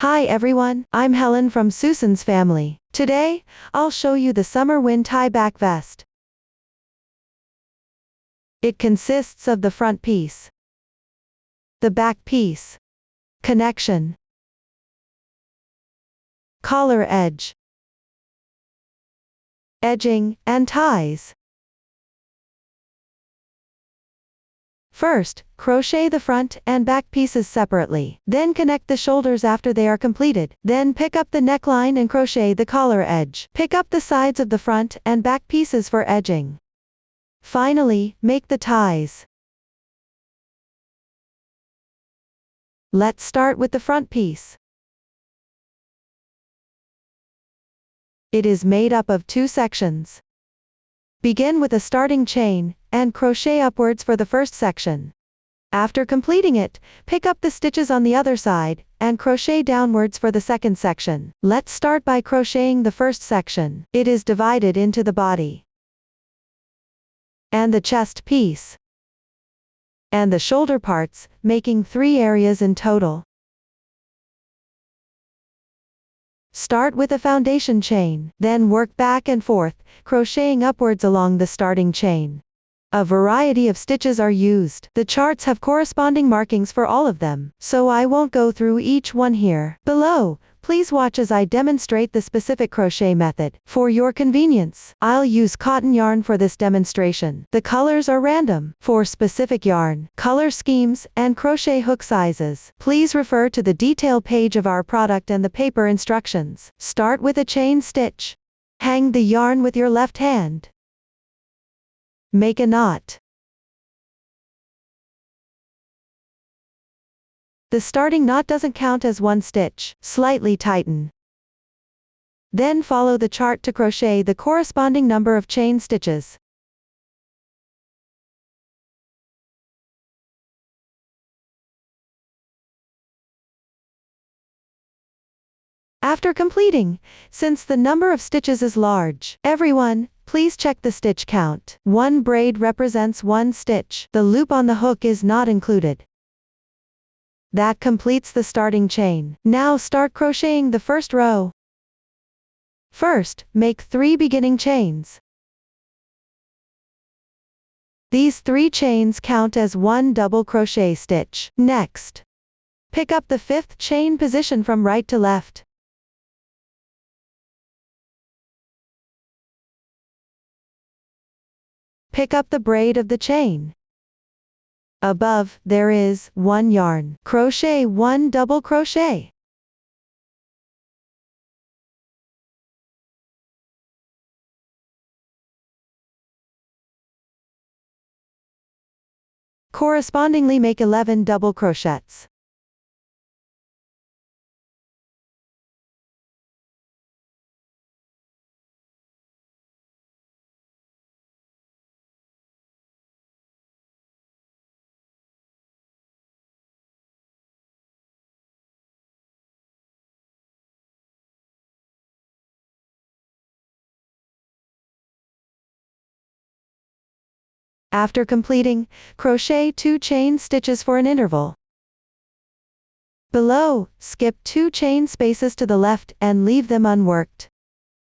Hi everyone, I'm Helen from Susan's family. Today, I'll show you the summer wind tie back vest. It consists of the front piece, the back piece, connection, collar edge, edging, and ties. First, crochet the front and back pieces separately. Then connect the shoulders after they are completed. Then pick up the neckline and crochet the collar edge. Pick up the sides of the front and back pieces for edging. Finally, make the ties. Let's start with the front piece. It is made up of 2 sections. Begin with a starting chain, and crochet upwards for the first section. After completing it, pick up the stitches on the other side, and crochet downwards for the second section. Let's start by crocheting the first section. It is divided into the body, and the chest piece, and the shoulder parts, making 3 areas in total. Start with a foundation chain, then work back and forth, crocheting upwards along the starting chain. A variety of stitches are used. The charts have corresponding markings for all of them, so I won't go through each one here. Below, please watch as I demonstrate the specific crochet method. For your convenience, I'll use cotton yarn for this demonstration. The colors are random. For specific yarn, color schemes, and crochet hook sizes, please refer to the detail page of our product and the paper instructions. Start with a chain stitch. Hang the yarn with your left hand. Make a knot. The starting knot doesn't count as one stitch. Slightly tighten. Then follow the chart to crochet the corresponding number of chain stitches. After completing, since the number of stitches is large, everyone, please check the stitch count. 1 braid represents 1 stitch. The loop on the hook is not included. That completes the starting chain. Now start crocheting the first row. First, make 3 beginning chains. These 3 chains count as 1 double crochet stitch. Next, pick up the 5th chain position from right to left. Pick up the braid of the chain. Above, there is 1 yarn. Crochet 1 double crochet. Correspondingly make 11 double crochets. After completing, crochet 2 chain stitches for an interval. Below, skip 2 chain spaces to the left and leave them unworked.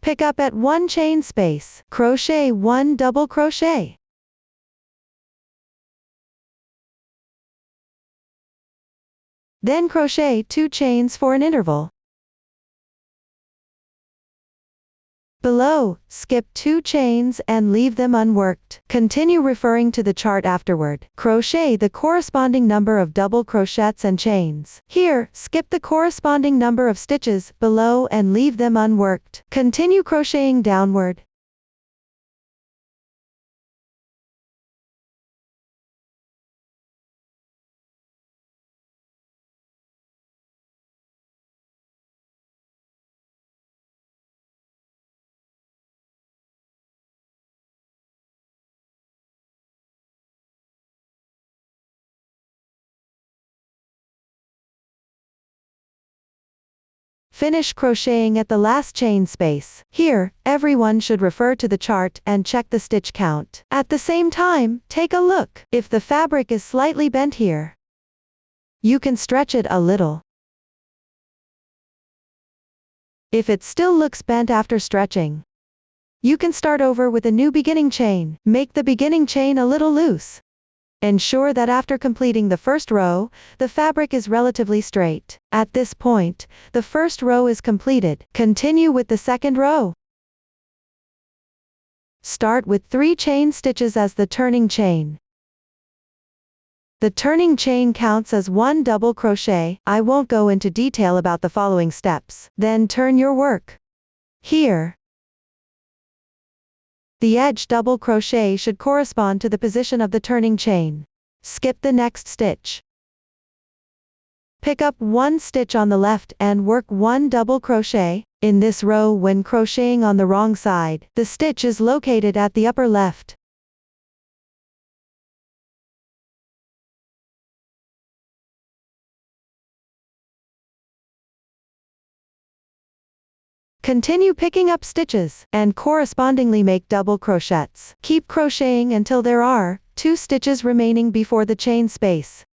Pick up at 1 chain space, crochet 1 double crochet. Then crochet 2 chains for an interval. Below, skip 2 chains and leave them unworked. Continue referring to the chart afterward. Crochet the corresponding number of double crochets and chains. Here, skip the corresponding number of stitches below and leave them unworked. Continue crocheting downward. Finish crocheting at the last chain space. Here, everyone should refer to the chart and check the stitch count. At the same time, take a look. If the fabric is slightly bent here, you can stretch it a little. If it still looks bent after stretching, you can start over with a new beginning chain. Make the beginning chain a little loose. Ensure that after completing the first row, the fabric is relatively straight. At this point, the first row is completed. Continue with the second row. Start with 3 chain stitches as the turning chain. The turning chain counts as 1 double crochet. I won't go into detail about the following steps. Then turn your work. Here, the edge double crochet should correspond to the position of the turning chain. Skip the next stitch. Pick up 1 stitch on the left and work 1 double crochet. In this row, when crocheting on the wrong side, the stitch is located at the upper left. Continue picking up stitches, and correspondingly make double crochets. Keep crocheting until there are 2 stitches remaining before the chain space.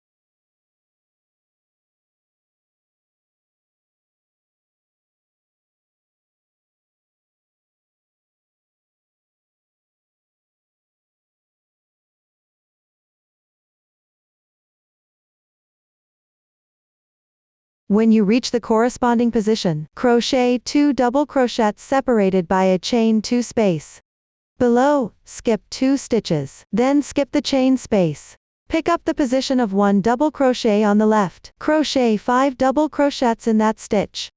When you reach the corresponding position, crochet 2 double crochets separated by a chain 2 space. Below, skip 2 stitches, then skip the chain space. Pick up the position of 1 double crochet on the left. Crochet 5 double crochets in that stitch.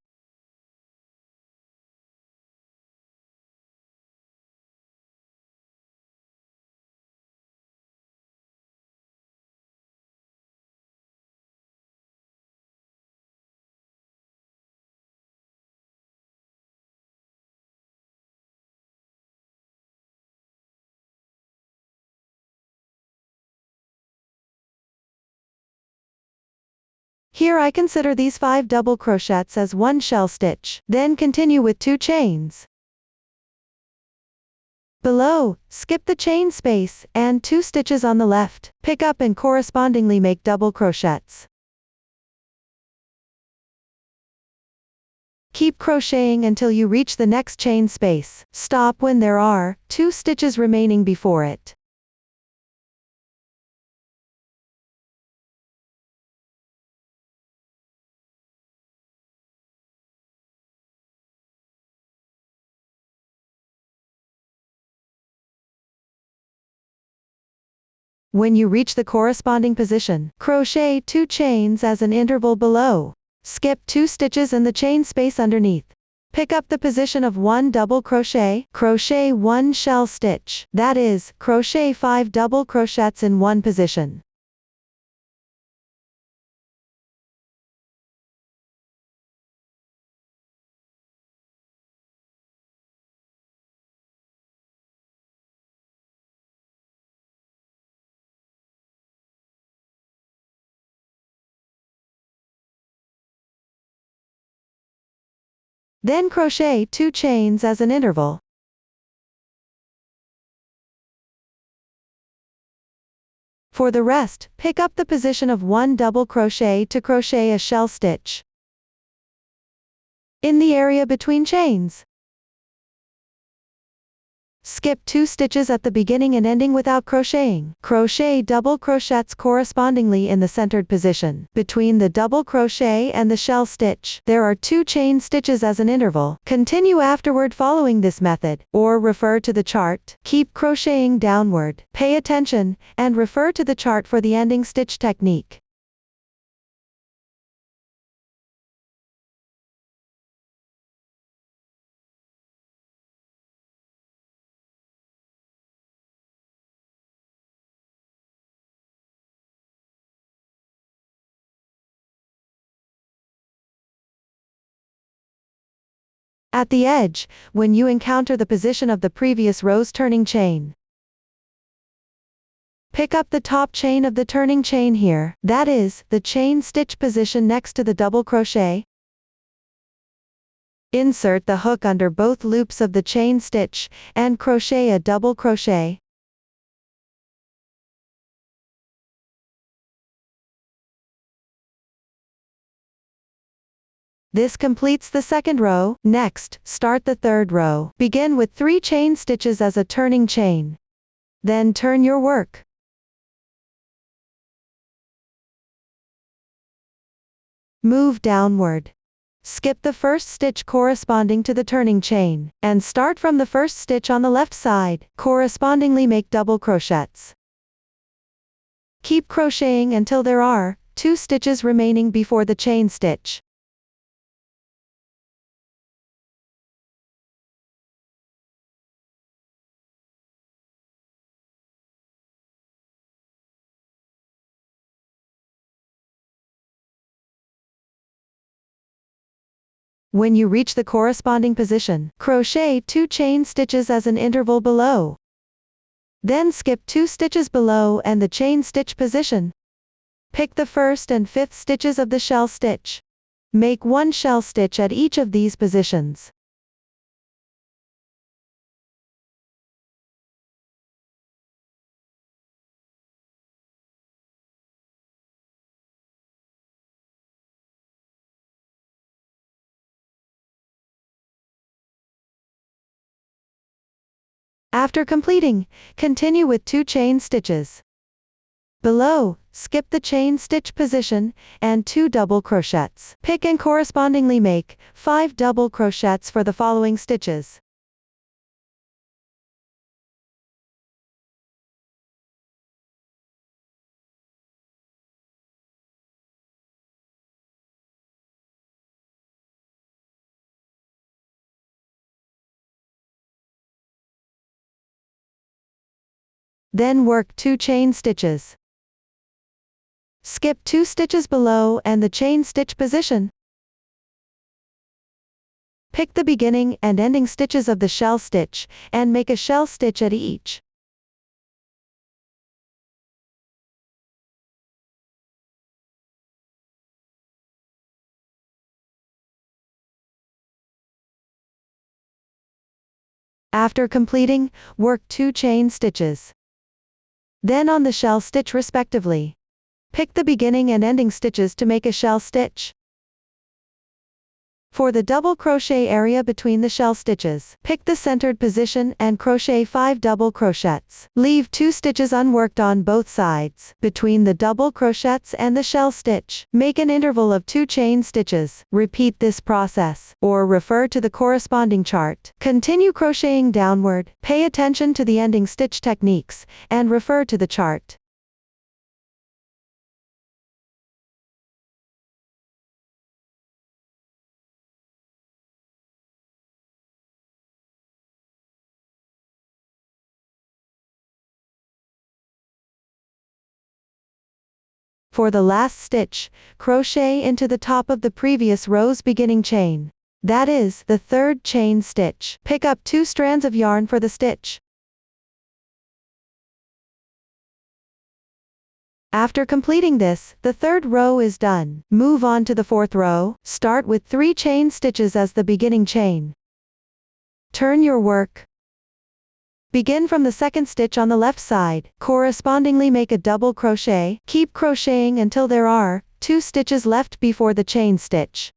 Here I consider these 5 double crochets as 1 shell stitch. Then continue with 2 chains. Below, skip the chain space, and 2 stitches on the left. Pick up and correspondingly make double crochets. Keep crocheting until you reach the next chain space. Stop when there are 2 stitches remaining before it. When you reach the corresponding position, crochet 2 chains as an interval below. Skip 2 stitches in the chain space underneath. Pick up the position of 1 double crochet, crochet 1 shell stitch. That is, crochet 5 double crochets in one position. Then crochet 2 chains as an interval. For the rest, pick up the position of 1 double crochet to crochet a shell stitch in the area between chains. Skip 2 stitches at the beginning and ending without crocheting. Crochet double crochets correspondingly in the centered position. Between the double crochet and the shell stitch, there are 2 chain stitches as an interval. Continue afterward following this method, or refer to the chart. Keep crocheting downward. Pay attention, and refer to the chart for the ending stitch technique. At the edge, when you encounter the position of the previous row's turning chain, pick up the top chain of the turning chain here, that is, the chain stitch position next to the double crochet. Insert the hook under both loops of the chain stitch, and crochet a double crochet. This completes the second row. Next, start the third row. Begin with 3 chain stitches as a turning chain. Then turn your work. Move downward. Skip the first stitch corresponding to the turning chain, and start from the first stitch on the left side, correspondingly make double crochets. Keep crocheting until there are 2 stitches remaining before the chain stitch. When you reach the corresponding position, crochet 2 chain stitches as an interval below. Then skip 2 stitches below and the chain stitch position. Pick the first and fifth stitches of the shell stitch. Make 1 shell stitch at each of these positions. After completing, continue with 2 chain stitches. Below, skip the chain stitch position, and 2 double crochets. Pick and correspondingly make 5 double crochets for the following stitches. Then work 2 chain stitches. Skip 2 stitches below and the chain stitch position. Pick the beginning and ending stitches of the shell stitch, and make a shell stitch at each. After completing, work 2 chain stitches. Then on the shell stitch respectively. Pick the beginning and ending stitches to make a shell stitch. For the double crochet area between the shell stitches, pick the centered position and crochet 5 double crochets. Leave 2 stitches unworked on both sides, between the double crochets and the shell stitch. Make an interval of 2 chain stitches. Repeat this process, or refer to the corresponding chart. Continue crocheting downward, pay attention to the ending stitch techniques, and refer to the chart. For the last stitch, crochet into the top of the previous row's beginning chain. That is, the third chain stitch. Pick up 2 strands of yarn for the stitch. After completing this, the third row is done. Move on to the fourth row, start with 3 chain stitches as the beginning chain. Turn your work. Begin from the second stitch on the left side, correspondingly make a double crochet. Keep crocheting until there are 2 stitches left before the chain stitch.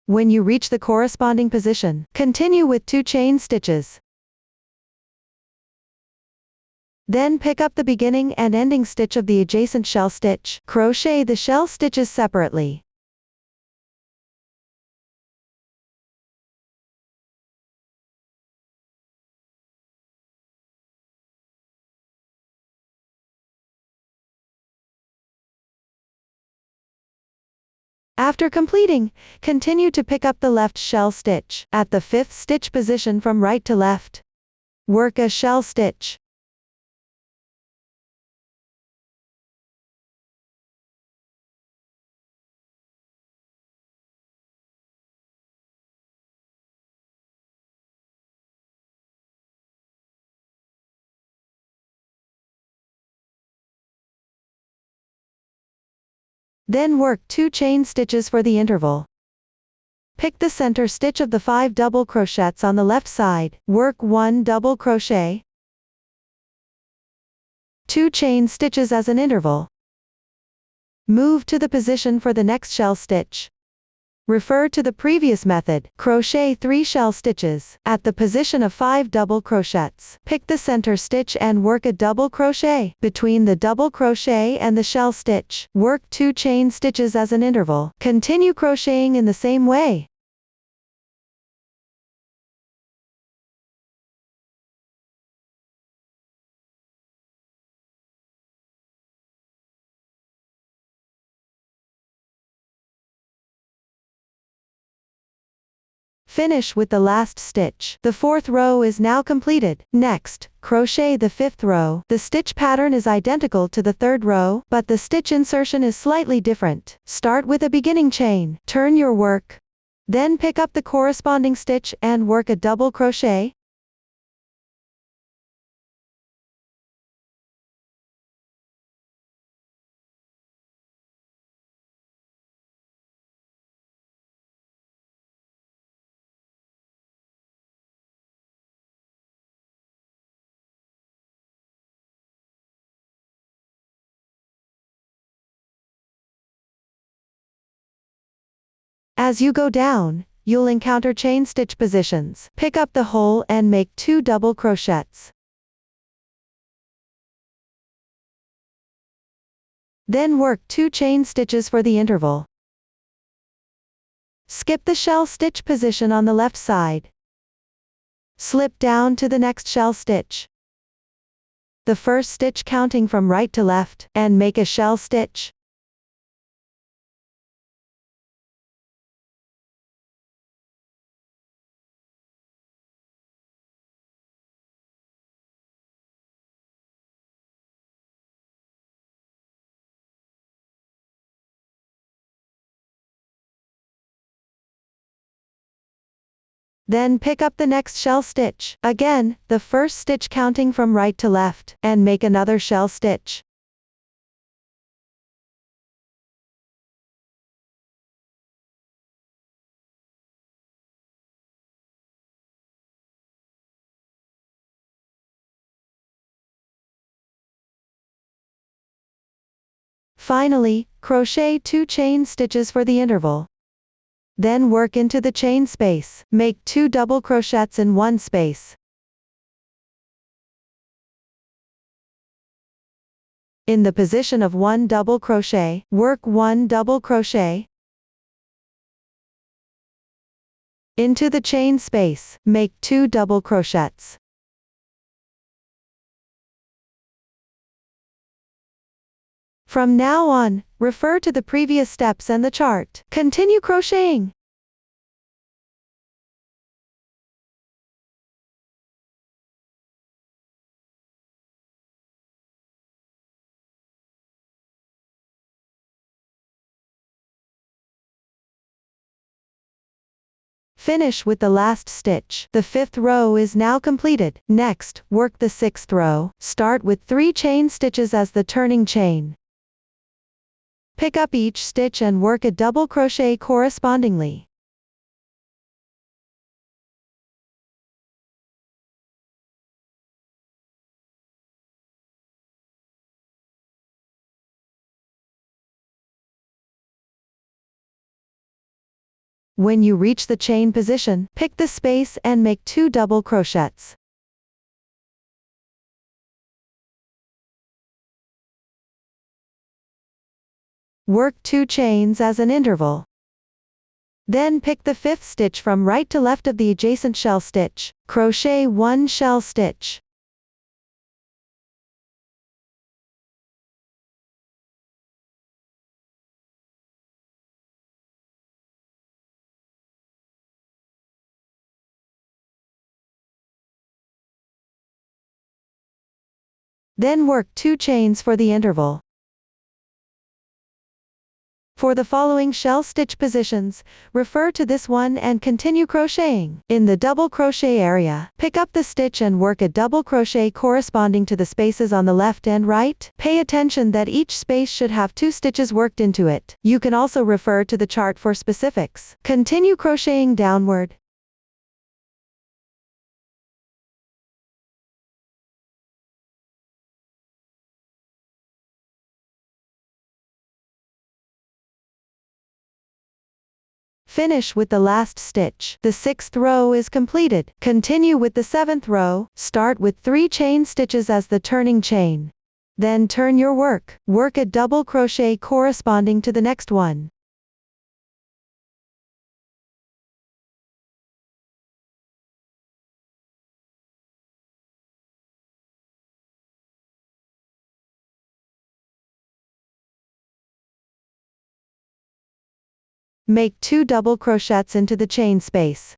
When you reach the corresponding position, continue with 2 chain stitches. Then pick up the beginning and ending stitch of the adjacent shell stitch. Crochet the shell stitches separately. After completing, continue to pick up the left shell stitch at the 5th stitch position from right to left. Work a shell stitch. Then work 2 chain stitches for the interval. Pick the center stitch of the 5 double crochets on the left side, work 1 double crochet, 2 chain stitches as an interval. Move to the position for the next shell stitch. Refer to the previous method, crochet 3 shell stitches, at the position of 5 double crochets. Pick the center stitch and work a double crochet. Between the double crochet and the shell stitch, work 2 chain stitches as an interval. Continue crocheting in the same way. Finish with the last stitch. The 4th row is now completed. Next, crochet the 5th row. The stitch pattern is identical to the 3rd row, but the stitch insertion is slightly different. Start with a beginning chain. Turn your work. Then pick up the corresponding stitch and work a double crochet. As you go down, you'll encounter chain stitch positions. Pick up the hole and make 2 double crochets. Then work 2 chain stitches for the interval. Skip the shell stitch position on the left side. Slip down to the next shell stitch. The first stitch counting from right to left, and make a shell stitch. Then pick up the next shell stitch, again, the first stitch counting from right to left, and make another shell stitch. Finally, crochet 2 chain stitches for the interval. Then work into the chain space. Make 2 double crochets in one space. In the position of 1 double crochet, work 1 double crochet. Into the chain space, make 2 double crochets. From now on, refer to the previous steps and the chart. Continue crocheting. Finish with the last stitch. The 5th row is now completed. Next, work the 6th row. Start with 3 chain stitches as the turning chain. Pick up each stitch and work a double crochet correspondingly. When you reach the chain position, pick the space and make 2 double crochets. Work 2 chains as an interval. Then pick the 5th stitch from right to left of the adjacent shell stitch. Crochet 1 shell stitch. Then work 2 chains for the interval. For the following shell stitch positions, refer to this one and continue crocheting. In the double crochet area, pick up the stitch and work a double crochet corresponding to the spaces on the left and right. Pay attention that each space should have 2 stitches worked into it. You can also refer to the chart for specifics. Continue crocheting downward. Finish with the last stitch. The 6th row is completed. Continue with the 7th row. Start with 3 chain stitches as the turning chain. Then turn your work. Work a double crochet corresponding to the next one. Make 2 double crochets into the chain space.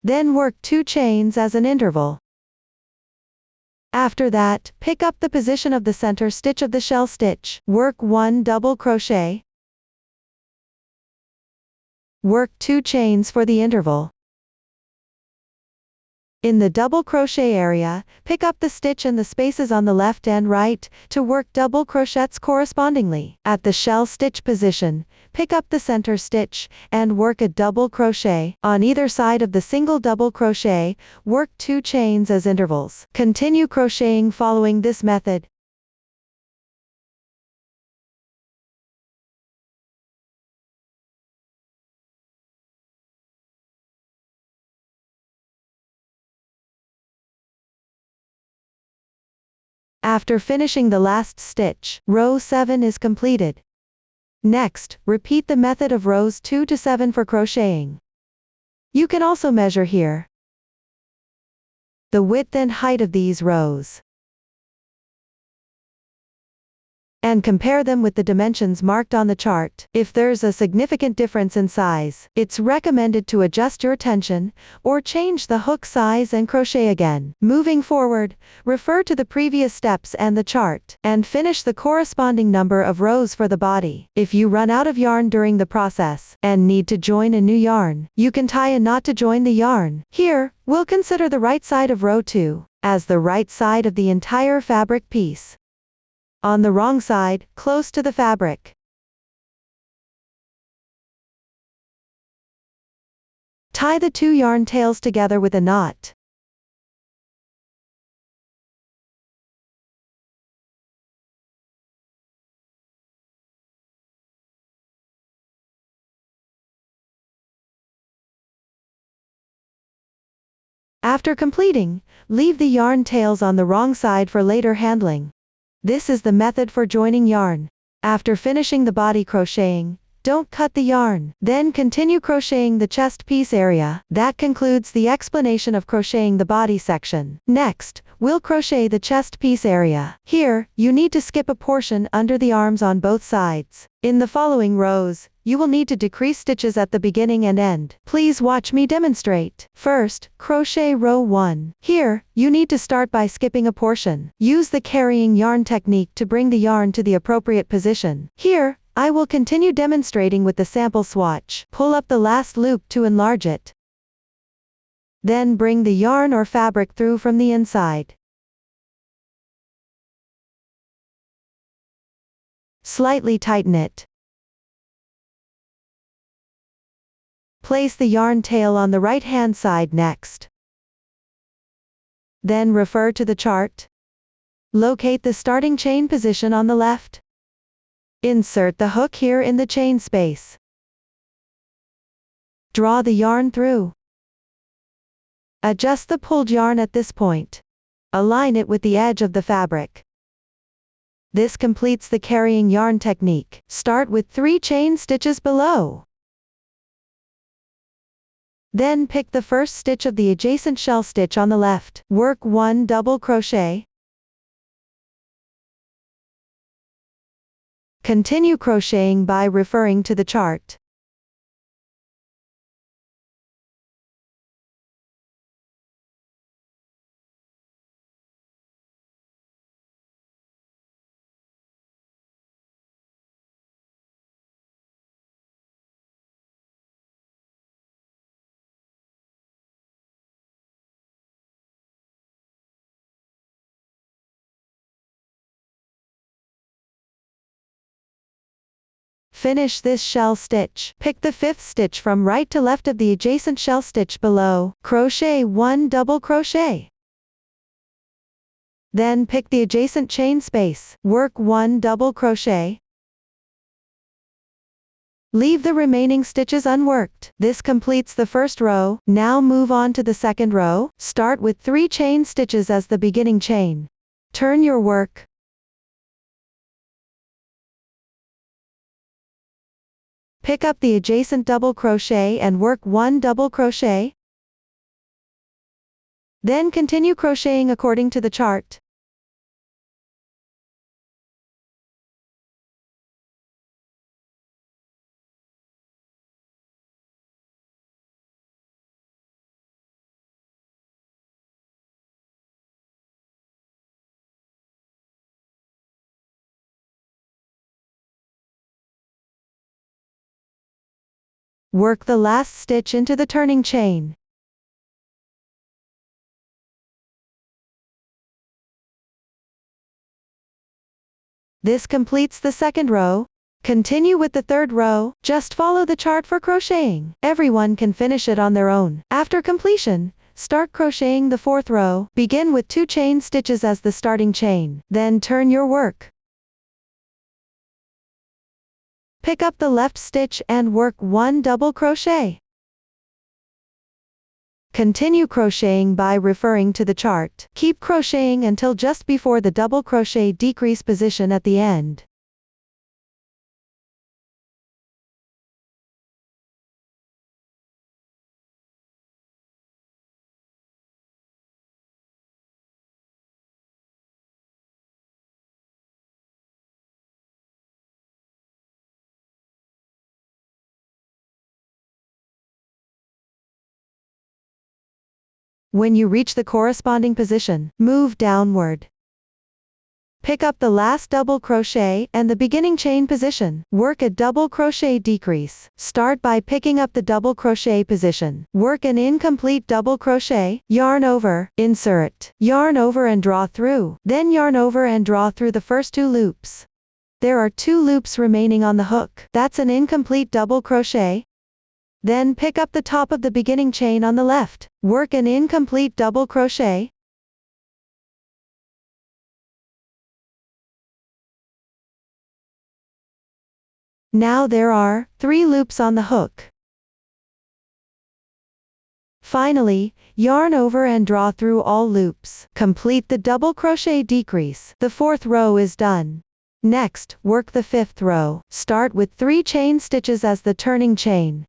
Then work 2 chains as an interval. After that, pick up the position of the center stitch of the shell stitch. Work 1 double crochet. Work 2 chains for the interval. In the double crochet area, pick up the stitch and the spaces on the left and right, to work double crochets correspondingly. At the shell stitch position, pick up the center stitch, and work a double crochet. On either side of the single double crochet, work 2 chains as intervals. Continue crocheting following this method. After finishing the last stitch, row 7 is completed. Next, repeat the method of rows 2 to 7 for crocheting. You can also measure here the width and height of these rows, and compare them with the dimensions marked on the chart. If there's a significant difference in size, it's recommended to adjust your tension, or change the hook size and crochet again. Moving forward, refer to the previous steps and the chart, and finish the corresponding number of rows for the body. If you run out of yarn during the process, and need to join a new yarn, you can tie a knot to join the yarn. Here, we'll consider the right side of row 2, as the right side of the entire fabric piece. On the wrong side, close to the fabric. Tie the 2 yarn tails together with a knot. After completing, leave the yarn tails on the wrong side for later handling. This is the method for joining yarn. After finishing the body crocheting, don't cut the yarn. Then continue crocheting the chest piece area. That concludes the explanation of crocheting the body section. Next, we'll crochet the chest piece area. Here, you need to skip a portion under the arms on both sides. In the following rows, you will need to decrease stitches at the beginning and end. Please watch me demonstrate. First, crochet row 1. Here, you need to start by skipping a portion. Use the carrying yarn technique to bring the yarn to the appropriate position. Here, I will continue demonstrating with the sample swatch. Pull up the last loop to enlarge it. Then bring the yarn or fabric through from the inside. Slightly tighten it. Place the yarn tail on the right-hand side next. Then refer to the chart. Locate the starting chain position on the left. Insert the hook here in the chain space. Draw the yarn through. Adjust the pulled yarn at this point. Align it with the edge of the fabric. This completes the carrying yarn technique. Start with 3 chain stitches below. Then pick the first stitch of the adjacent shell stitch on the left. Work 1 double crochet. Continue crocheting by referring to the chart. Finish this shell stitch. Pick the 5th stitch from right to left of the adjacent shell stitch below. Crochet 1 double crochet. Then pick the adjacent chain space. Work 1 double crochet. Leave the remaining stitches unworked. This completes the first row. Now move on to the second row. Start with 3 chain stitches as the beginning chain. Turn your work. Pick up the adjacent double crochet and work 1 double crochet. Then continue crocheting according to the chart. Work the last stitch into the turning chain. This completes the second row. Continue with the third row. Just follow the chart for crocheting. Everyone can finish it on their own. After completion, start crocheting the fourth row. Begin with 2 chain stitches as the starting chain. Then turn your work. Pick up the left stitch and work 1 double crochet. Continue crocheting by referring to the chart. Keep crocheting until just before the double crochet decrease position at the end. When you reach the corresponding position, move downward. Pick up the last double crochet and the beginning chain position. Work a double crochet decrease. Start by picking up the double crochet position. Work an incomplete double crochet, yarn over, insert, yarn over and draw through. Then yarn over and draw through the first 2 loops. There are 2 loops remaining on the hook. That's an incomplete double crochet. Then pick up the top of the beginning chain on the left. Work an incomplete double crochet. Now there are 3 loops on the hook. Finally, yarn over and draw through all loops. Complete the double crochet decrease. The 4th row is done. Next, work the 5th row. Start with 3 chain stitches as the turning chain.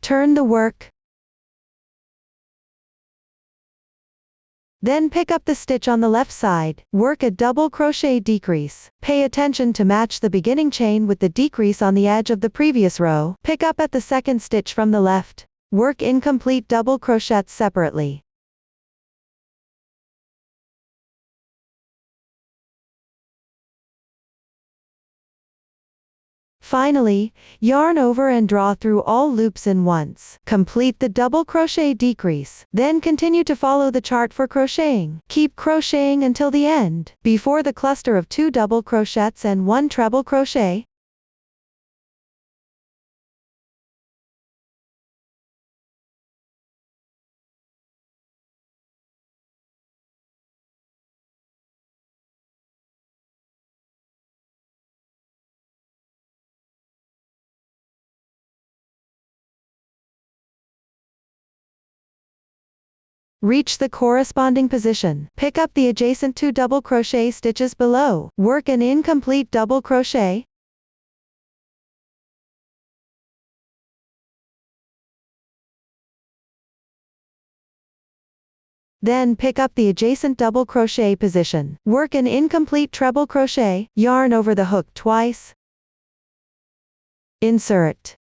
Turn the work. Then pick up the stitch on the left side. Work a double crochet decrease. Pay attention to match the beginning chain with the decrease on the edge of the previous row. Pick up at the second stitch from the left. Work incomplete double crochets separately. Finally, yarn over and draw through all loops in once. Complete the double crochet decrease. Then continue to follow the chart for crocheting. Keep crocheting until the end. Before the cluster of 2 double crochets and 1 treble crochet. Reach the corresponding position. Pick up the adjacent 2 double crochet stitches below. Work an incomplete double crochet. Then pick up the adjacent double crochet position. Work an incomplete treble crochet. Yarn over the hook twice. Insert.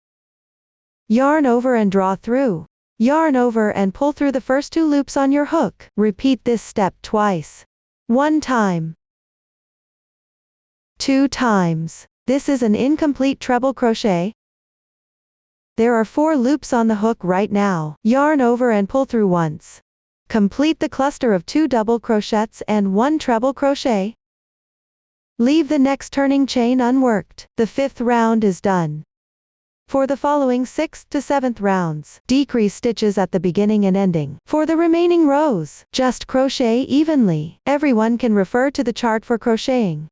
Yarn over and draw through. Yarn over and pull through the first 2 loops on your hook. Repeat this step twice. 1 time. 2 times. This is an incomplete treble crochet. There are 4 loops on the hook right now. Yarn over and pull through once. Complete the cluster of 2 double crochets and 1 treble crochet. Leave the next turning chain unworked. The 5th round is done. For the following 6th to 7th rounds, decrease stitches at the beginning and ending. For the remaining rows, just crochet evenly. Everyone can refer to the chart for crocheting.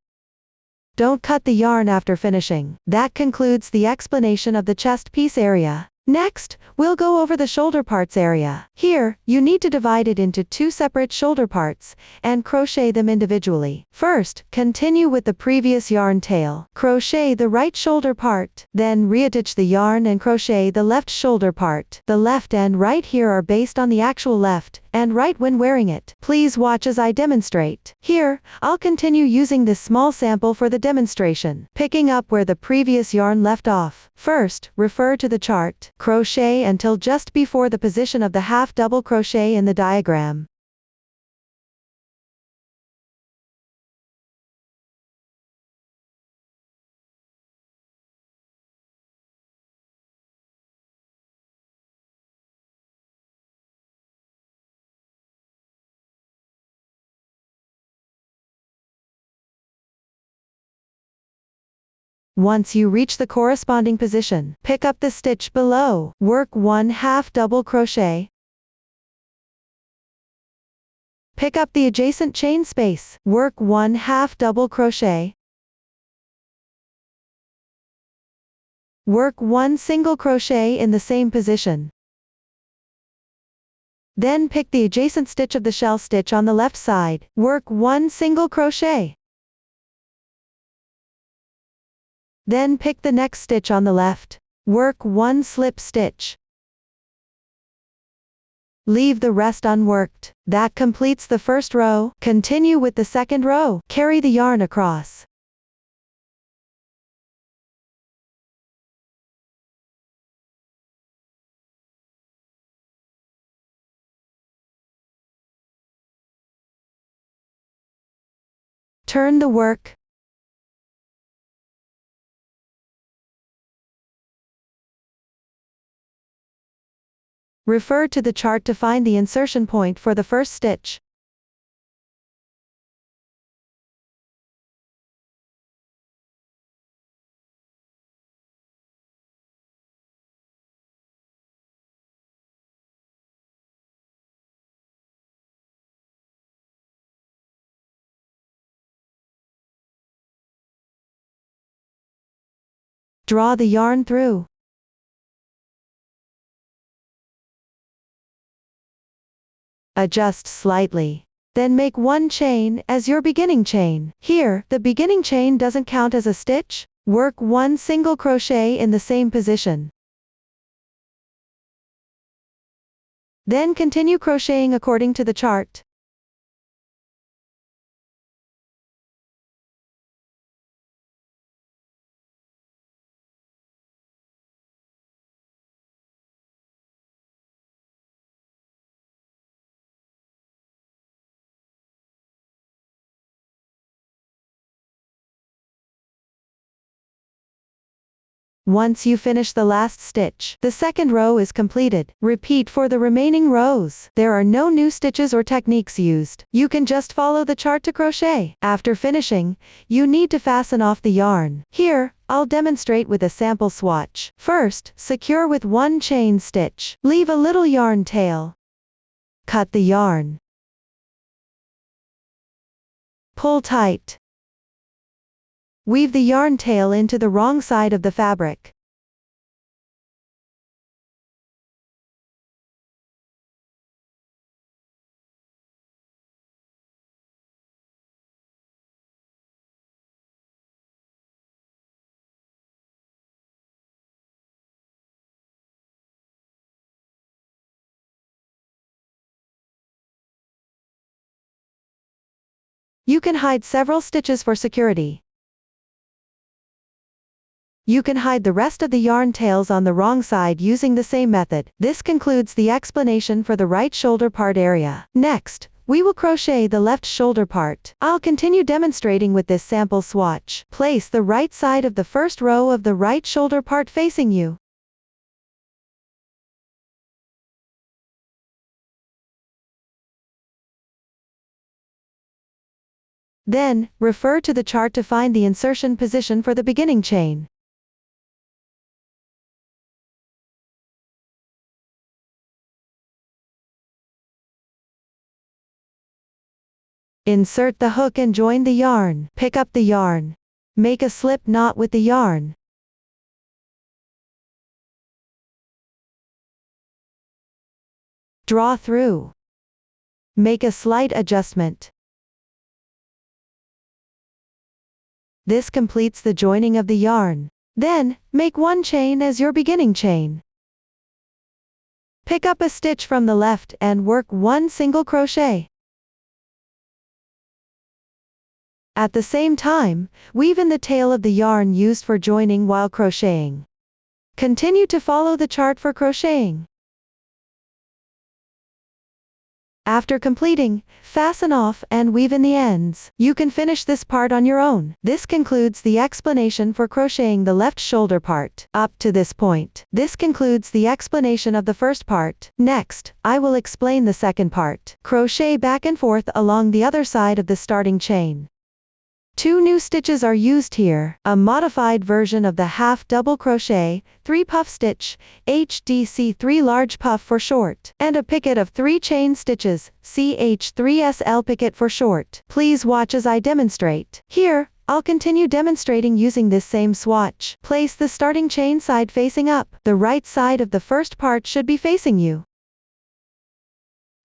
Don't cut the yarn after finishing. That concludes the explanation of the chest piece area. Next, we'll go over the shoulder parts area. Here, you need to divide it into 2 separate shoulder parts, and crochet them individually. First, continue with the previous yarn tail. Crochet the right shoulder part, then reattach the yarn and crochet the left shoulder part. The left and right here are based on the actual left and right when wearing it. Please watch as I demonstrate. Here, I'll continue using this small sample for the demonstration. Picking up where the previous yarn left off. First, refer to the chart. Crochet until just before the position of the half double crochet in the diagram. Once you reach the corresponding position, pick up the stitch below. Work 1 half double crochet. Pick up the adjacent chain space. Work 1 half double crochet. Work 1 single crochet in the same position. Then pick the adjacent stitch of the shell stitch on the left side. Work 1 single crochet. Then pick the next stitch on the left. Work 1 slip stitch. Leave the rest unworked. That completes the first row. Continue with the second row. Carry the yarn across. Turn the work. Refer to the chart to find the insertion point for the first stitch. Draw the yarn through. Adjust slightly. Then make 1 chain as your beginning chain. Here, the beginning chain doesn't count as a stitch. Work 1 single crochet in the same position. Then continue crocheting according to the chart. Once you finish the last stitch, the second row is completed. Repeat for the remaining rows. There are no new stitches or techniques used. You can just follow the chart to crochet. After finishing, you need to fasten off the yarn. Here, I'll demonstrate with a sample swatch. First, secure with 1 chain stitch. Leave a little yarn tail. Cut the yarn. Pull tight. Weave the yarn tail into the wrong side of the fabric. You can hide several stitches for security. You can hide the rest of the yarn tails on the wrong side using the same method. This concludes the explanation for the right shoulder part area. Next, we will crochet the left shoulder part. I'll continue demonstrating with this sample swatch. Place the right side of the first row of the right shoulder part facing you. Then, refer to the chart to find the insertion position for the beginning chain. Insert the hook and join the yarn. Pick up the yarn. Make a slip knot with the yarn. Draw through. Make a slight adjustment. This completes the joining of the yarn. Then, make one chain as your beginning chain. Pick up a stitch from the left and work one single crochet. At the same time, weave in the tail of the yarn used for joining while crocheting. Continue to follow the chart for crocheting. After completing, fasten off and weave in the ends. You can finish this part on your own. This concludes the explanation for crocheting the left shoulder part. Up to this point, this concludes the explanation of the first part. Next, I will explain the second part. Crochet back and forth along the other side of the starting chain. 2 new stitches are used here, a modified version of the half double crochet, 3 puff stitch, HDC 3 large puff for short, and a picket of 3 chain stitches, CH3SL picket for short. Please watch as I demonstrate. Here, I'll continue demonstrating using this same swatch. Place the starting chain side facing up. The right side of the first part should be facing you.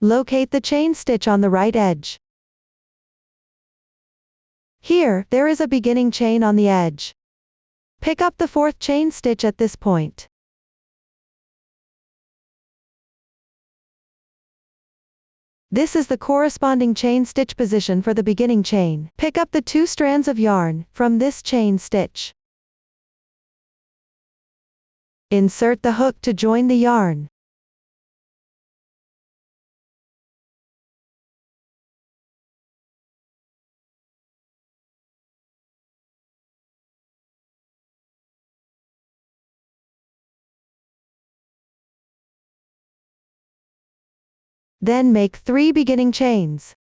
Locate the chain stitch on the right edge. Here, there is a beginning chain on the edge. Pick up the 4th chain stitch at this point. This is the corresponding chain stitch position for the beginning chain. Pick up the 2 strands of yarn from this chain stitch. Insert the hook to join the yarn. Then make 3 beginning chains.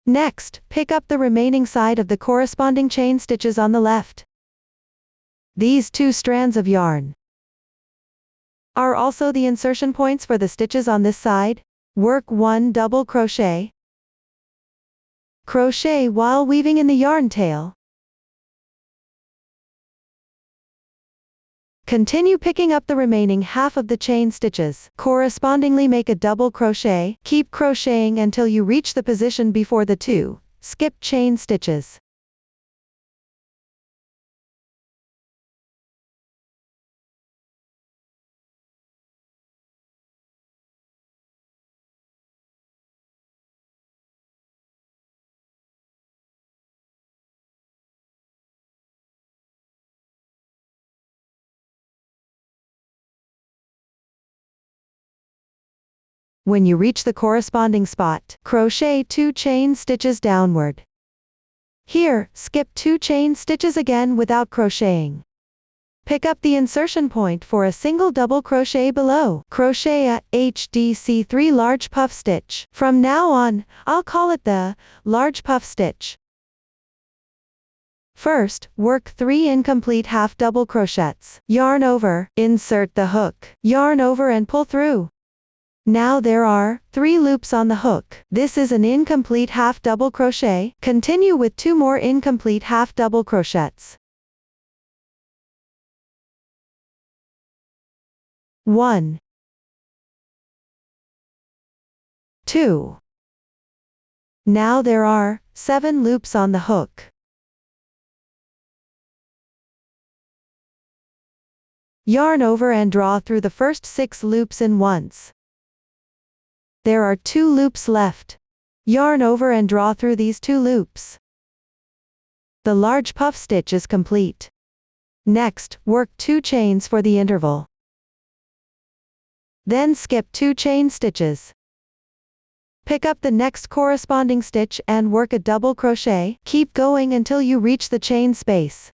Next, pick up the remaining side of the corresponding chain stitches on the left. These 2 strands of yarn are also the insertion points for the stitches on this side. Work 1 double crochet. Crochet while weaving in the yarn tail. Continue picking up the remaining half of the chain stitches. Correspondingly make a double crochet. Keep crocheting until you reach the position before the 2 skip chain stitches. When you reach the corresponding spot, crochet 2 chain stitches downward. Here, skip 2 chain stitches again without crocheting. Pick up the insertion point for a single double crochet below. Crochet a HDC 3 large puff stitch. From now on, I'll call it the large puff stitch. First, work 3 incomplete half double crochets. Yarn over, insert the hook, yarn over and pull through. Now there are 3 loops on the hook. This is an incomplete half double crochet. Continue with 2 more incomplete half double crochets. 1, 2. Now there are 7 loops on the hook. Yarn over and draw through the first 6 loops in once. There are 2 loops left. Yarn over and draw through these 2 loops. The large puff stitch is complete. Next, work 2 chains for the interval. Then skip 2 chain stitches. Pick up the next corresponding stitch and work a double crochet. Keep going until you reach the chain space.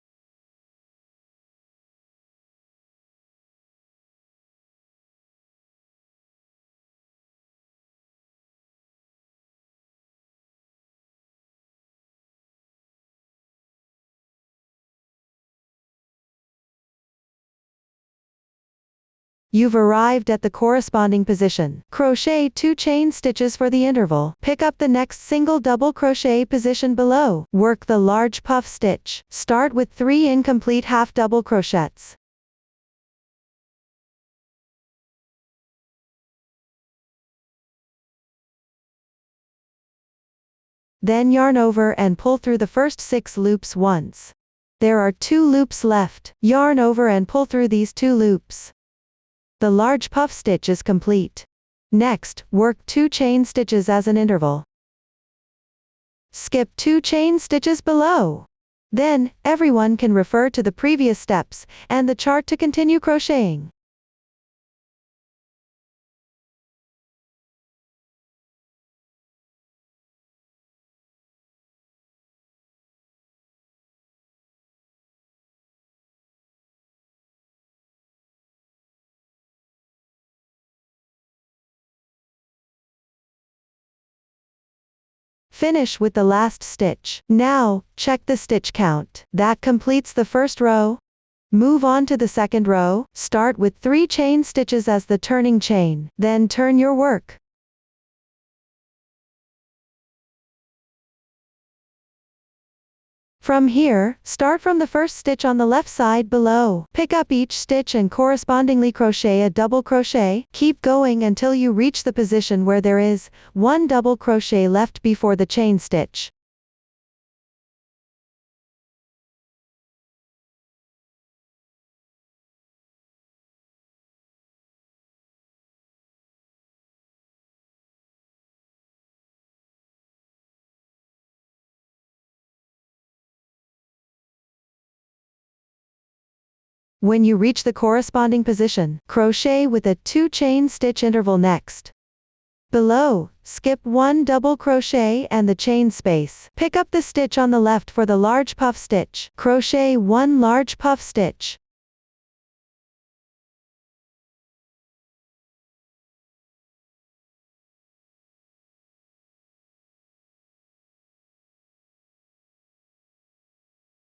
You've arrived at the corresponding position. Crochet 2 chain stitches for the interval. Pick up the next single double crochet position below. Work the large puff stitch. Start with 3 incomplete half double crochets. Then yarn over and pull through the first 6 loops once. There are 2 loops left. Yarn over and pull through these 2 loops. The large puff stitch is complete. Next, work 2 chain stitches as an interval. Skip 2 chain stitches below. Then, everyone can refer to the previous steps and the chart to continue crocheting. Finish with the last stitch. Now, check the stitch count. That completes the first row. Move on to the second row. Start with 3 chain stitches as the turning chain. Then turn your work. From here, start from the first stitch on the left side below. Pick up each stitch and correspondingly crochet a double crochet. Keep going until you reach the position where there is 1 double crochet left before the chain stitch. When you reach the corresponding position, crochet with a 2 chain stitch interval next. Below, skip 1 double crochet and the chain space. Pick up the stitch on the left for the large puff stitch. Crochet 1 large puff stitch.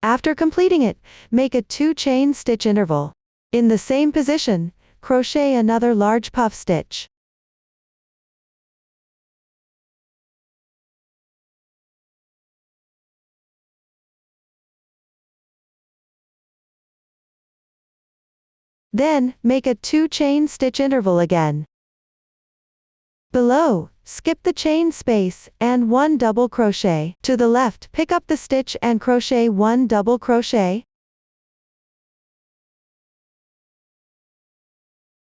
After completing it, make a 2 chain stitch interval. In the same position, crochet another large puff stitch. Then, make a 2 chain stitch interval again. Below, skip the chain space, and 1 double crochet. To the left, pick up the stitch and crochet 1 double crochet.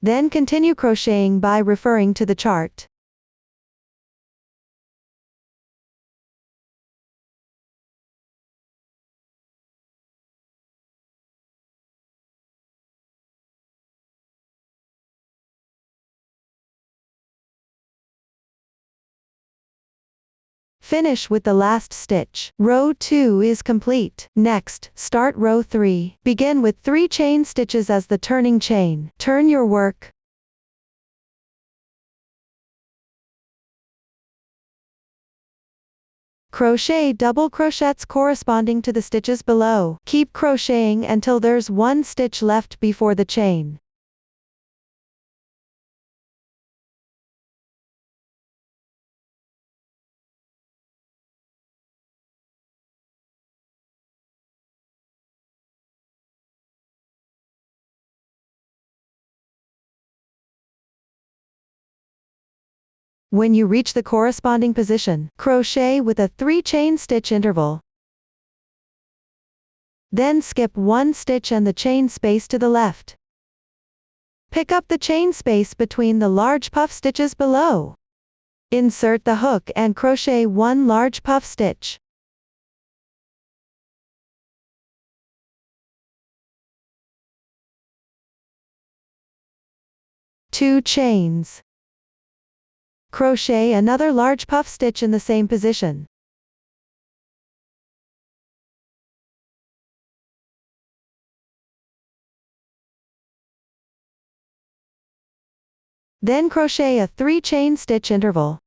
Then continue crocheting by referring to the chart. Finish with the last stitch. Row 2 is complete. Next, start row 3. Begin with 3 chain stitches as the turning chain. Turn your work. Crochet double crochets corresponding to the stitches below. Keep crocheting until there's 1 stitch left before the chain. When you reach the corresponding position, crochet with a 3 chain stitch interval. Then skip 1 stitch and the chain space to the left. Pick up the chain space between the large puff stitches below. Insert the hook and crochet 1 large puff stitch. Two chains. Crochet another large puff stitch in the same position. Then crochet a 3 chain stitch interval.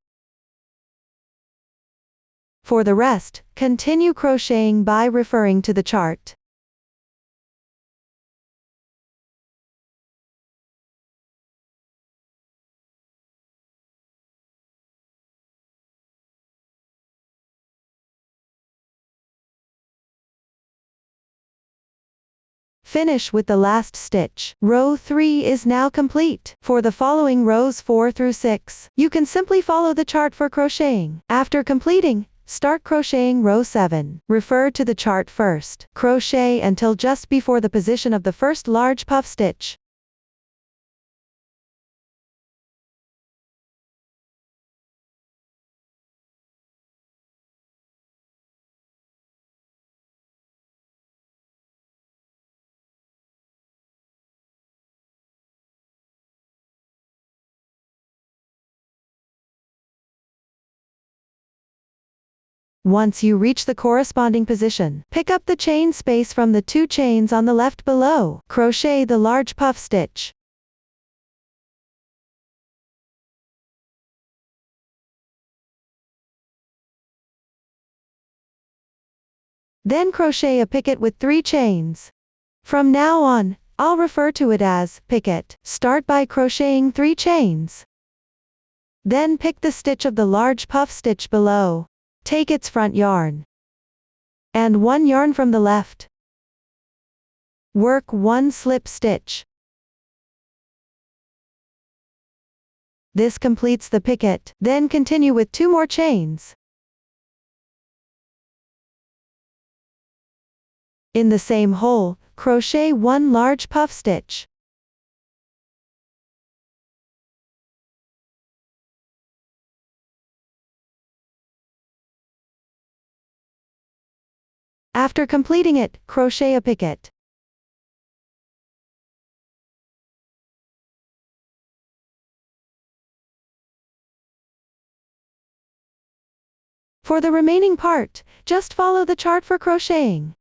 For the rest, continue crocheting by referring to the chart. Finish with the last stitch. Row 3 is now complete. For the following rows 4 through 6, you can simply follow the chart for crocheting. After completing, start crocheting row 7. Refer to the chart first. Crochet until just before the position of the first large puff stitch. Once you reach the corresponding position, pick up the chain space from the 2 chains on the left below. Crochet the large puff stitch. Then crochet a picket with 3 chains. From now on, I'll refer to it as picket. Start by crocheting 3 chains. Then pick the stitch of the large puff stitch below. Take its front yarn and 1 yarn from the left. Work 1 slip stitch. This completes the picket. Then continue with 2 more chains. In the same hole, crochet 1 large puff stitch. After completing it, crochet a picket. For the remaining part, just follow the chart for crocheting.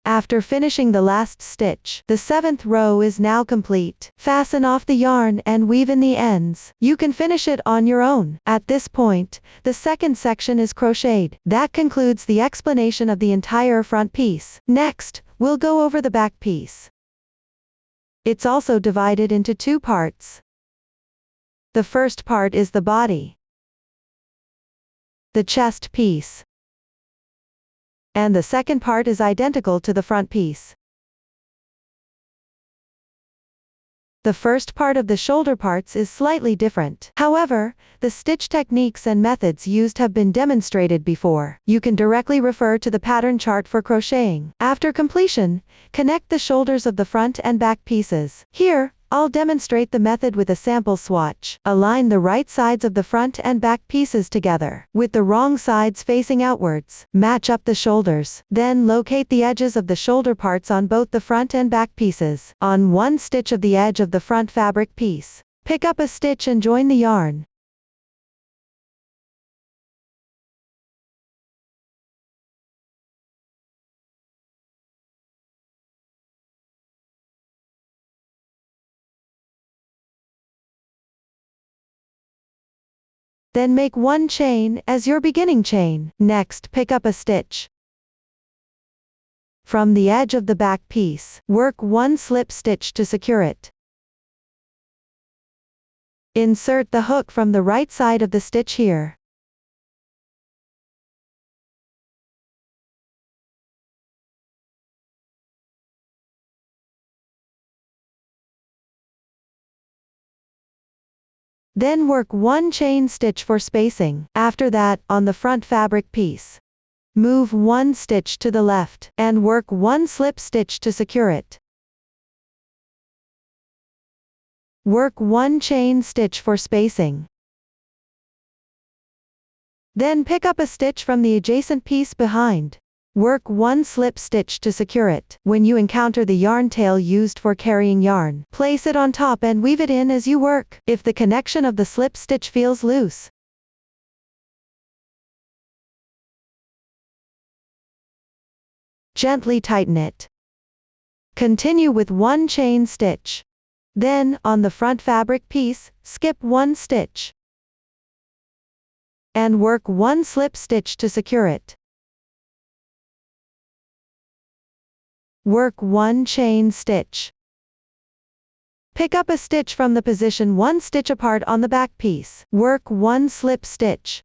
After finishing the last stitch, the 7th row is now complete. Fasten off the yarn and weave in the ends. You can finish it on your own. At this point, the second section is crocheted. That concludes the explanation of the entire front piece. Next, we'll go over the back piece. It's also divided into 2 parts. The first part is the body, the chest piece, and the second part is identical to the front piece. The first part of the shoulder parts is slightly different. However, the stitch techniques and methods used have been demonstrated before. You can directly refer to the pattern chart for crocheting. After completion, connect the shoulders of the front and back pieces. Here, I'll demonstrate the method with a sample swatch. Align the right sides of the front and back pieces together, with the wrong sides facing outwards. Match up the shoulders. Then locate the edges of the shoulder parts on both the front and back pieces. On 1 stitch of the edge of the front fabric piece, pick up a stitch and join the yarn. Then make 1 chain as your beginning chain. Next, pick up a stitch from the edge of the back piece. Work 1 slip stitch to secure it. Insert the hook from the right side of the stitch here. Then work 1 chain stitch for spacing. After that, on the front fabric piece, move 1 stitch to the left, and work 1 slip stitch to secure it. Work 1 chain stitch for spacing. Then pick up a stitch from the adjacent piece behind. Work 1 slip stitch to secure it. When you encounter the yarn tail used for carrying yarn, place it on top and weave it in as you work. If the connection of the slip stitch feels loose, gently tighten it. Continue with 1 chain stitch. Then, on the front fabric piece, skip 1 stitch and work 1 slip stitch to secure it. Work 1 chain stitch. Pick up a stitch from the position 1 stitch apart on the back piece. Work 1 slip stitch.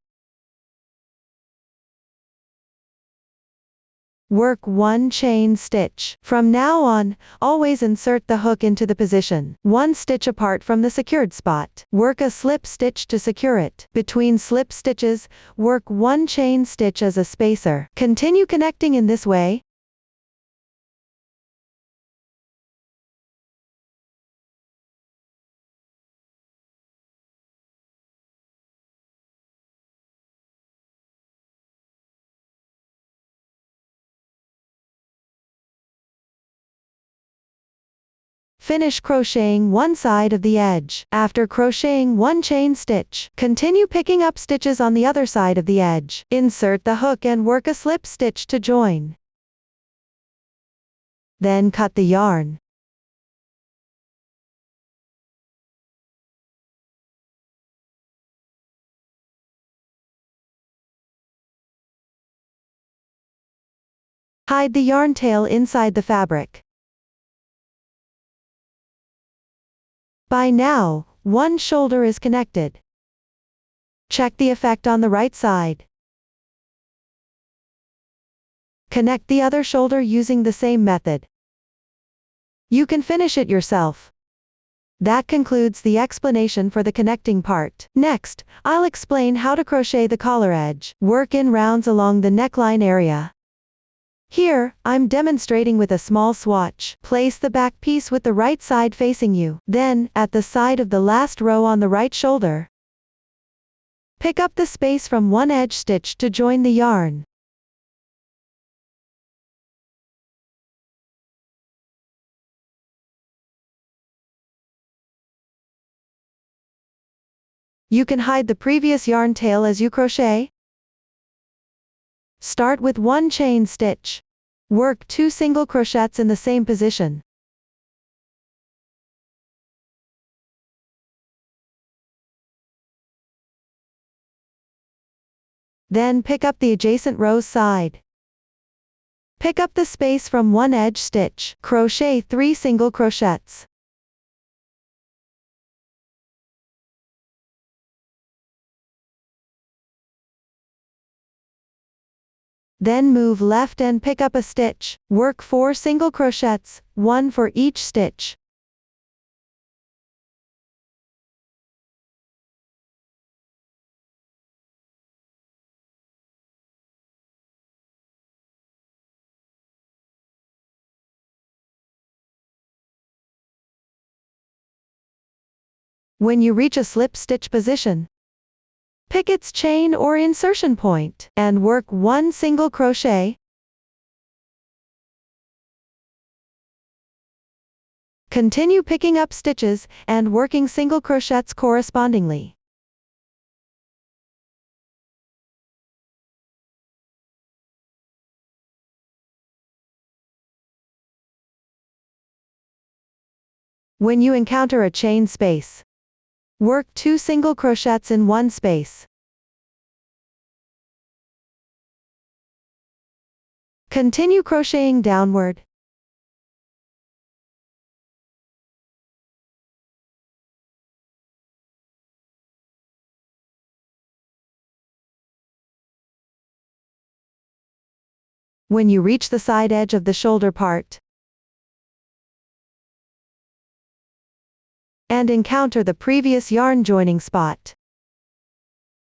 Work 1 chain stitch. From now on, always insert the hook into the position 1 stitch apart from the secured spot. Work a slip stitch to secure it. Between slip stitches, work 1 chain stitch as a spacer. Continue connecting in this way. Finish crocheting one side of the edge. After crocheting 1 chain stitch, continue picking up stitches on the other side of the edge. Insert the hook and work a slip stitch to join. Then cut the yarn. Hide the yarn tail inside the fabric. By now, one shoulder is connected. Check the effect on the right side. Connect the other shoulder using the same method. You can finish it yourself. That concludes the explanation for the connecting part. Next, I'll explain how to crochet the collar edge. Work in rounds along the neckline area. Here, I'm demonstrating with a small swatch. Place the back piece with the right side facing you. Then, at the side of the last row on the right shoulder, pick up the space from one edge stitch to join the yarn. You can hide the previous yarn tail as you crochet. Start with 1 chain stitch. Work 2 single crochets in the same position. Then pick up the adjacent row's side. Pick up the space from one edge stitch. Crochet 3 single crochets. Then move left and pick up a stitch. Work 4 single crochets, 1 for each stitch. When you reach a slip stitch position, pick its chain or insertion point, and work 1 single crochet. Continue picking up stitches, and working single crochets correspondingly. When you encounter a chain space, work 2 single crochets in one space. Continue crocheting downward. When you reach the side edge of the shoulder part, and encounter the previous yarn joining spot,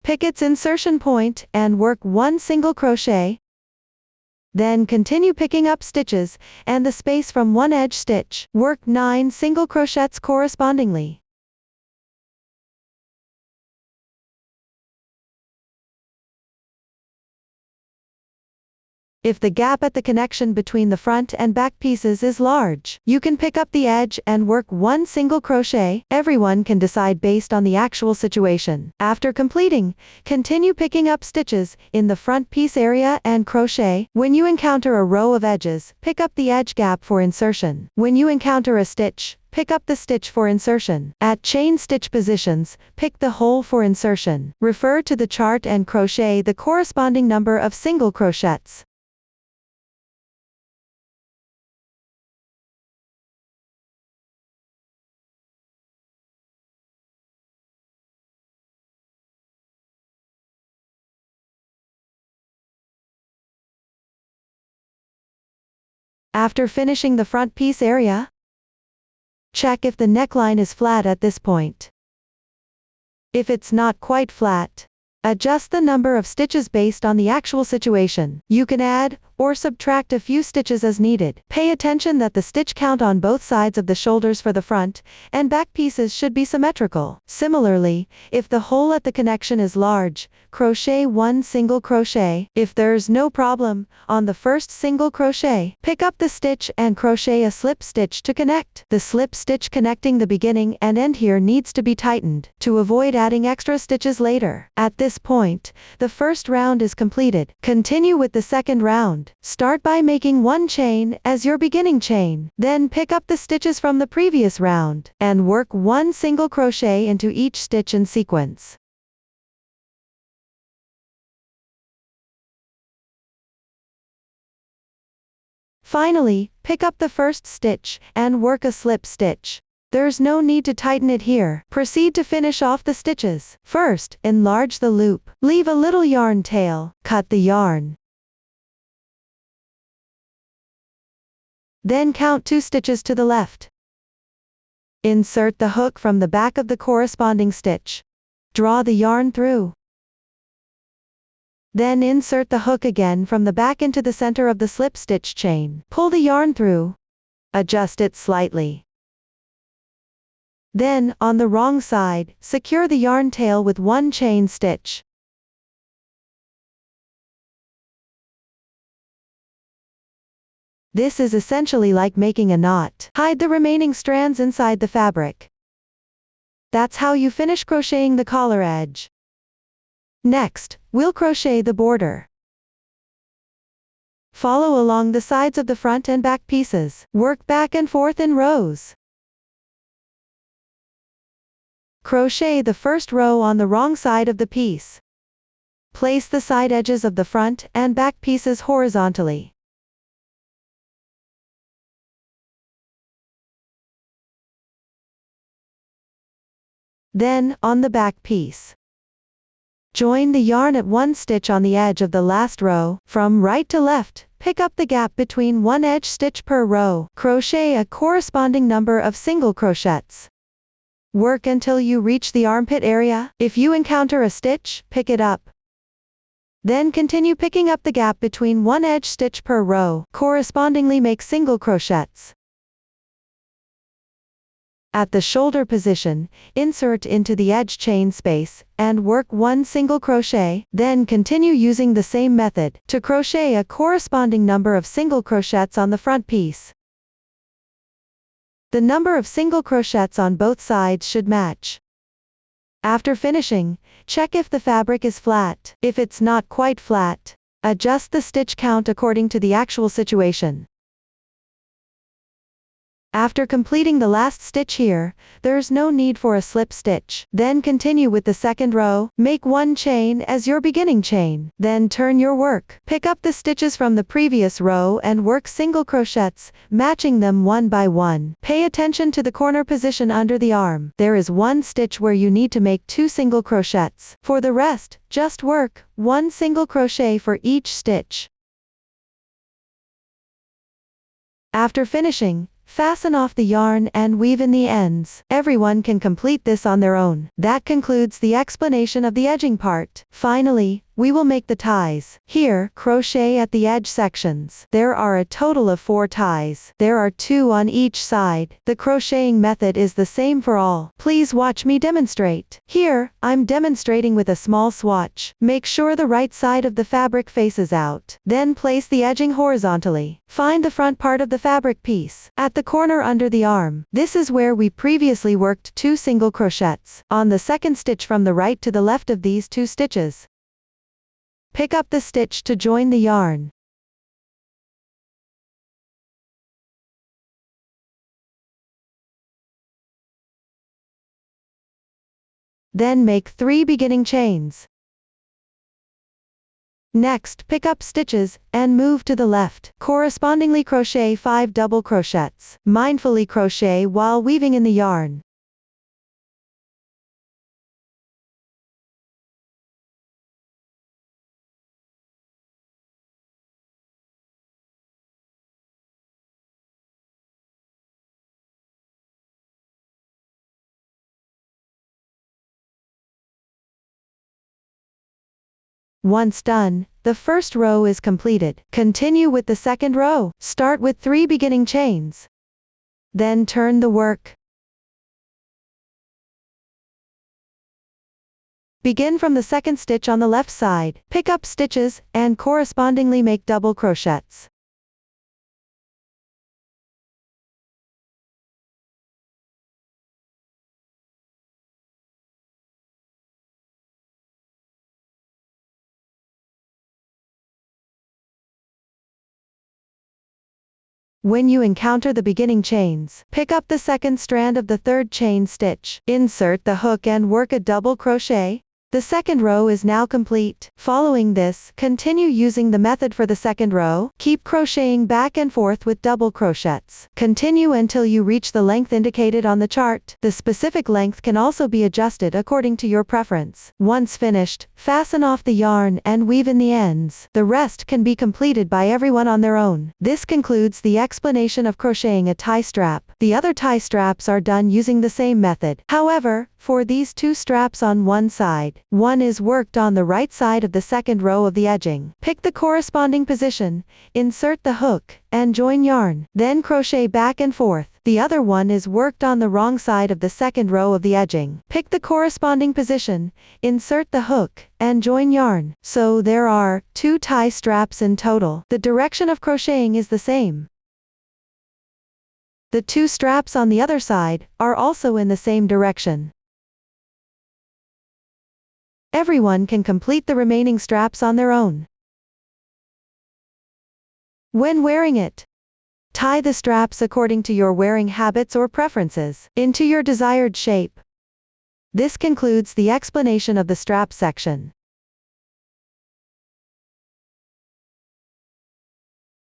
pick its insertion point, and work 1 single crochet. Then continue picking up stitches, and the space from one edge stitch. Work 9 single crochets correspondingly. If the gap at the connection between the front and back pieces is large, you can pick up the edge and work 1 single crochet. Everyone can decide based on the actual situation. After completing, continue picking up stitches in the front piece area and crochet. When you encounter a row of edges, pick up the edge gap for insertion. When you encounter a stitch, pick up the stitch for insertion. At chain stitch positions, pick the hole for insertion. Refer to the chart and crochet the corresponding number of single crochets. After finishing the front piece area, check if the neckline is flat at this point. If it's not quite flat, adjust the number of stitches based on the actual situation. You can add or subtract a few stitches as needed. Pay attention that the stitch count on both sides of the shoulders for the front and back pieces should be symmetrical. Similarly, if the hole at the connection is large, crochet one single crochet. If there's no problem, on the first single crochet, pick up the stitch and crochet a slip stitch to connect. The slip stitch connecting the beginning and end here needs to be tightened to avoid adding extra stitches later. At this point, the first round is completed. Continue with the second round. Start by making one chain as your beginning chain, then pick up the stitches from the previous round, and work one single crochet into each stitch in sequence. Finally, pick up the first stitch, and work a slip stitch. There's no need to tighten it here. Proceed to finish off the stitches. First, enlarge the loop. Leave a little yarn tail. Cut the yarn. Then count 2 stitches to the left. Insert the hook from the back of the corresponding stitch. Draw the yarn through. Then insert the hook again from the back into the center of the slip stitch chain. Pull the yarn through. Adjust it slightly. Then, on the wrong side, secure the yarn tail with one chain stitch. This is essentially like making a knot. Hide the remaining strands inside the fabric. That's how you finish crocheting the collar edge. Next, we'll crochet the border. Follow along the sides of the front and back pieces. Work back and forth in rows. Crochet the first row on the wrong side of the piece. Place the side edges of the front and back pieces horizontally. Then, on the back piece, join the yarn at one stitch on the edge of the last row. From right to left, pick up the gap between one edge stitch per row. Crochet a corresponding number of single crochets. Work until you reach the armpit area. If you encounter a stitch, pick it up. Then continue picking up the gap between one edge stitch per row. Correspondingly make single crochets. At the shoulder position, insert into the edge chain space, and work one single crochet, then continue using the same method, to crochet a corresponding number of single crochets on the front piece. The number of single crochets on both sides should match. After finishing, check if the fabric is flat. If it's not quite flat, adjust the stitch count according to the actual situation. After completing the last stitch here, there's no need for a slip stitch. Then continue with the second row, make one chain as your beginning chain. Then turn your work. Pick up the stitches from the previous row and work single crochets, matching them one by one. Pay attention to the corner position under the arm. There is one stitch where you need to make 2 single crochets. For the rest, just work one single crochet for each stitch. After finishing, fasten off the yarn and weave in the ends. Everyone can complete this on their own. That concludes the explanation of the edging part. Finally, we will make the ties. Here, crochet at the edge sections. There are a total of 4 ties. There are 2 on each side. The crocheting method is the same for all. Please watch me demonstrate. Here, I'm demonstrating with a small swatch. Make sure the right side of the fabric faces out. Then place the edging horizontally. Find the front part of the fabric piece. At the corner under the arm, this is where we previously worked 2 single crochets. On the second stitch from the right to the left of these 2 stitches, pick up the stitch to join the yarn. Then make 3 beginning chains. Next, pick up stitches, and move to the left. Correspondingly crochet 5 double crochets. Mindfully crochet while weaving in the yarn. Once done, the first row is completed. Continue with the second row. Start with 3 beginning chains. Then turn the work. Begin from the second stitch on the left side, pick up stitches, and correspondingly make double crochets. When you encounter the beginning chains, pick up the second strand of the third chain stitch, insert the hook and work a double crochet. The second row is now complete. Following this, continue using the method for the second row. Keep crocheting back and forth with double crochets. Continue until you reach the length indicated on the chart. The specific length can also be adjusted according to your preference. Once finished, fasten off the yarn and weave in the ends. The rest can be completed by everyone on their own. This concludes the explanation of crocheting a tie strap. The other tie straps are done using the same method. However, for these 2 straps on one side, one is worked on the right side of the second row of the edging. Pick the corresponding position, insert the hook, and join yarn. Then crochet back and forth. The other one is worked on the wrong side of the second row of the edging. Pick the corresponding position, insert the hook, and join yarn. So there are 2 tie straps in total. The direction of crocheting is the same. The 2 straps on the other side are also in the same direction. Everyone can complete the remaining straps on their own. When wearing it, tie the straps according to your wearing habits or preferences, into your desired shape. This concludes the explanation of the strap section.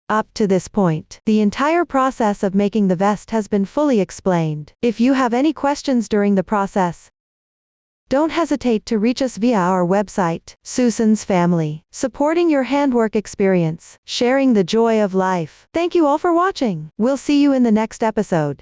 Up to this point, the entire process of making the vest has been fully explained. If you have any questions during the process, don't hesitate to reach us via our website, Susan's Family, supporting your handwork experience, sharing the joy of life. Thank you all for watching. We'll see you in the next episode.